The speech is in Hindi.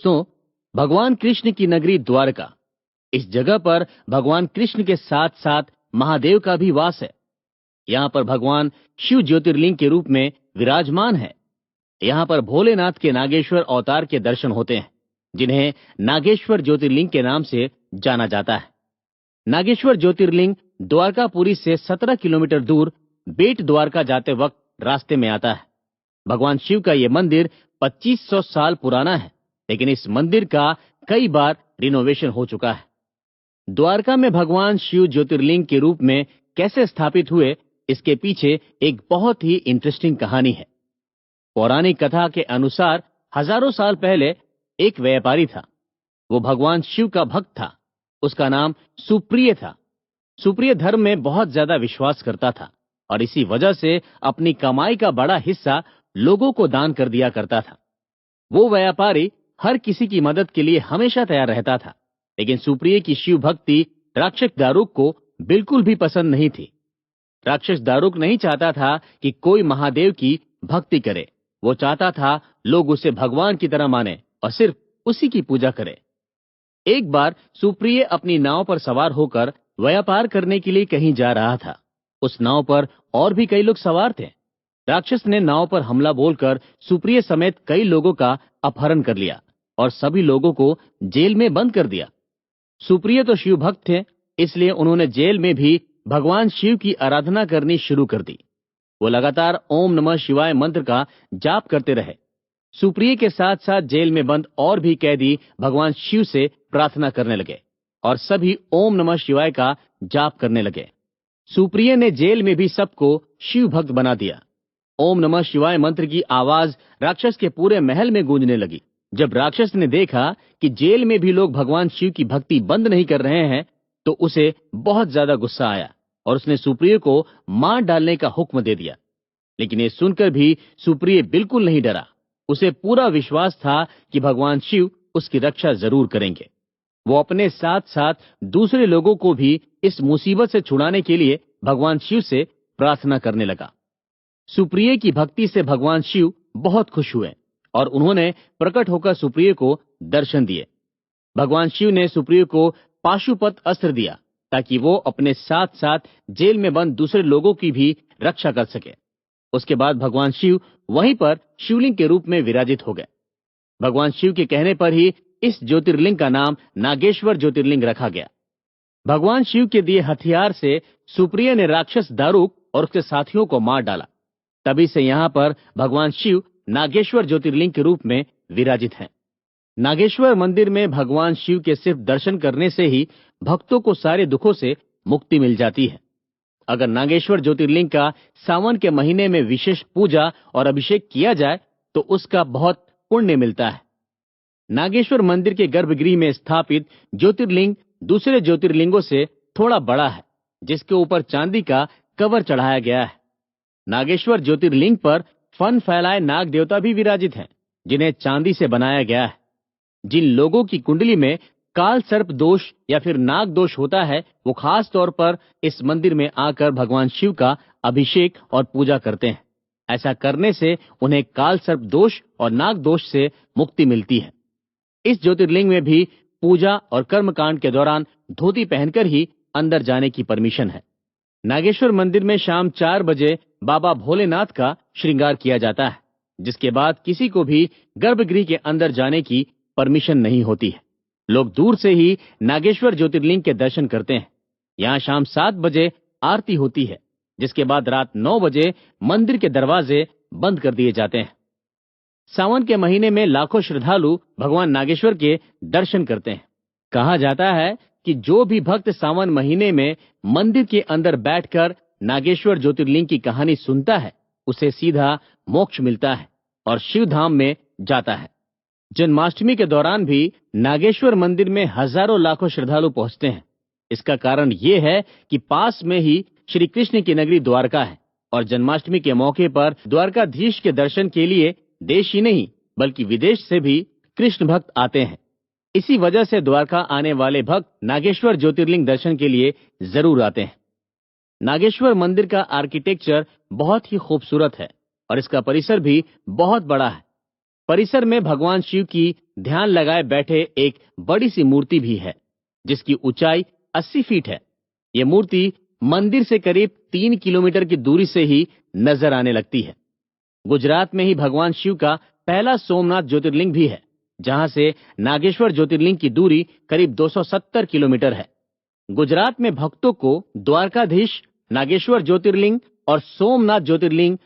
दोस्तों, भगवान कृष्ण की नगरी द्वारका, इस जगह पर भगवान कृष्ण के साथ साथ महादेव का भी वास है। यहाँ पर भगवान शिव ज्योतिर्लिंग के रूप में विराजमान है। यहाँ पर भोलेनाथ के नागेश्वर अवतार के दर्शन होते हैं, जिन्हें नागेश्वर ज्योतिर्लिंग के नाम से जाना जाता है। नागेश्वर ज्योतिर्लिंग द्वारकापुरी से 17 किलोमीटर दूर बेट द्वारका जाते वक्त रास्ते में आता है। भगवान शिव का ये मंदिर 2500 साल पुराना है, लेकिन इस मंदिर का कई बार रिनोवेशन हो चुका है। द्वारका में भगवान शिव ज्योतिर्लिंग के रूप में कैसे स्थापित हुए, इसके पीछे एक बहुत ही इंटरेस्टिंग कहानी है। पौराणिक कथा के अनुसार हजारों साल पहले एक व्यापारी था। वो भगवान शिव का भक्त था। उसका नाम सुप्रिय था। सुप्रिय धर्म में बहुत ज्यादा विश्वास करता था और इसी वजह से अपनी कमाई का बड़ा हिस्सा लोगों को दान कर दिया करता था। वो व्यापारी हर किसी की मदद के लिए हमेशा तैयार रहता था, लेकिन सुप्रिय की शिव भक्ति राक्षस दारुक को बिल्कुल भी पसंद नहीं थी। राक्षस दारुक नहीं चाहता था कि कोई महादेव की भक्ति करे। वो चाहता था लोग उसे भगवान की तरह माने और सिर्फ उसी की पूजा करें। एक बार सुप्रिय अपनी नाव पर सवार होकर व्यापार करने के लिए कहीं जा रहा था। उस नाव पर और भी कई लोग सवार थे। राक्षस ने नाव पर हमला बोलकर सुप्रिय समेत कई लोगों का अपहरण कर लिया और सभी लोगों को जेल में बंद कर दिया। सुप्रिय तो शिव भक्त थे, इसलिए उन्होंने जेल में भी भगवान शिव की आराधना करनी शुरू कर दी। वो लगातार ओम नमः शिवाय मंत्र का जाप करते रहे। सुप्रिय के साथ साथ जेल में बंद और भी कैदी भगवान शिव से प्रार्थना करने लगे और सभी ओम नमः शिवाय का जाप करने लगे। सुप्रिय ने जेल में भी सबको शिव भक्त बना दिया। ओम नमः शिवाय मंत्र की आवाज राक्षस के पूरे महल में गूंजने लगी। जब राक्षस ने देखा कि जेल में भी लोग भगवान शिव की भक्ति बंद नहीं कर रहे हैं, तो उसे बहुत ज्यादा गुस्सा आया और उसने सुप्रिय को मार डालने का हुक्म दे दिया। लेकिन ये सुनकर भी सुप्रिय बिल्कुल नहीं डरा। उसे पूरा विश्वास था कि भगवान शिव उसकी रक्षा जरूर करेंगे। वो अपने साथ साथ दूसरे लोगों को भी इस मुसीबत से छुड़ाने के लिए भगवान शिव से प्रार्थना करने लगा। सुप्रिय की भक्ति से भगवान शिव बहुत खुश हुए और उन्होंने प्रकट होकर सुप्रिय को दर्शन दिए। भगवान शिव ने सुप्रिय को पाशुपत अस्त्र दिया ताकि वो अपने साथ साथ जेल में बंद दूसरे लोगों की भी रक्षा कर सके। उसके बाद भगवान शिव वहीं पर शिवलिंग के रूप में विराजित हो गए। भगवान शिव के कहने पर ही इस ज्योतिर्लिंग का नाम नागेश्वर ज्योतिर्लिंग रखा गया। भगवान शिव के दिए हथियार से सुप्रिय ने राक्षस दारुक और उसके साथियों को मार डाला। तभी से यहाँ पर भगवान शिव नागेश्वर ज्योतिर्लिंग के रूप में विराजित हैं। नागेश्वर मंदिर में भगवान शिव के सिर्फ दर्शन करने से ही भक्तों को सारे दुखों से मुक्ति मिल जाती है। अगर नागेश्वर ज्योतिर्लिंग का सावन के महीने में विशेष पूजा और अभिषेक किया जाए तो उसका बहुत पुण्य मिलता है। नागेश्वर मंदिर के गर्भगृह में स्थापित ज्योतिर्लिंग दूसरे ज्योतिर्लिंगों से थोड़ा बड़ा है, जिसके ऊपर चांदी का कवर चढ़ाया गया है। नागेश्वर ज्योतिर्लिंग पर फन फैलाए नाग देवता भी विराजित हैं, जिन्हें चांदी से बनाया गया है। जिन लोगों की कुंडली में काल सर्प दोष या फिर नाग दोष होता है, वो खास तौर पर इस मंदिर में आकर भगवान शिव का अभिषेक और पूजा करते हैं। ऐसा करने से उन्हें काल सर्प दोष और नाग दोष से मुक्ति मिलती है। इस ज्योतिर्लिंग में भी पूजा और कर्मकांड के दौरान धोती पहनकर ही अंदर जाने की परमिशन है। नागेश्वर मंदिर में शाम 4 बजे बाबा भोलेनाथ का श्रृंगार किया जाता है, जिसके बाद किसी को भी गर्भगृह के अंदर जाने की परमिशन नहीं होती है। लोग दूर से ही नागेश्वर ज्योतिर्लिंग के दर्शन करते हैं। यहाँ शाम 7 बजे आरती होती है, जिसके बाद रात 9 बजे मंदिर के दरवाजे बंद कर दिए जाते हैं। सावन के महीने में लाखों श्रद्धालु भगवान नागेश्वर के दर्शन करते हैं। कहा जाता है कि जो भी भक्त सावन महीने में मंदिर के अंदर बैठकर नागेश्वर ज्योतिर्लिंग की कहानी सुनता है, उसे सीधा मोक्ष मिलता है और शिव धाम में जाता है। जन्माष्टमी के दौरान भी नागेश्वर मंदिर में हजारों लाखों श्रद्धालु पहुंचते हैं। इसका कारण ये है कि पास में ही श्री कृष्ण की नगरी द्वारका है और जन्माष्टमी के मौके पर द्वारकाधीश के दर्शन के लिए देश ही नहीं बल्कि विदेश से भी कृष्ण भक्त आते हैं। इसी वजह से द्वारका आने वाले भक्त नागेश्वर ज्योतिर्लिंग दर्शन के लिए जरूर आते हैं। नागेश्वर मंदिर का आर्किटेक्चर बहुत ही खूबसूरत है और इसका परिसर भी बहुत बड़ा है। परिसर में भगवान शिव की ध्यान लगाए बैठे एक बड़ी सी मूर्ति भी है जिसकी ऊंचाई 80 फीट है। ये मूर्ति मंदिर से करीब 3 किलोमीटर की दूरी से ही नजर आने लगती है। गुजरात में ही भगवान शिव का पहला सोमनाथ ज्योतिर्लिंग भी है, जहां से नागेश्वर ज्योतिर्लिंग की दूरी करीब 270 किलोमीटर है। गुजरात में भक्तों को द्वारकाधीश, नागेश्वर ज्योतिर्लिंग और सोमनाथ ज्योतिर्लिंग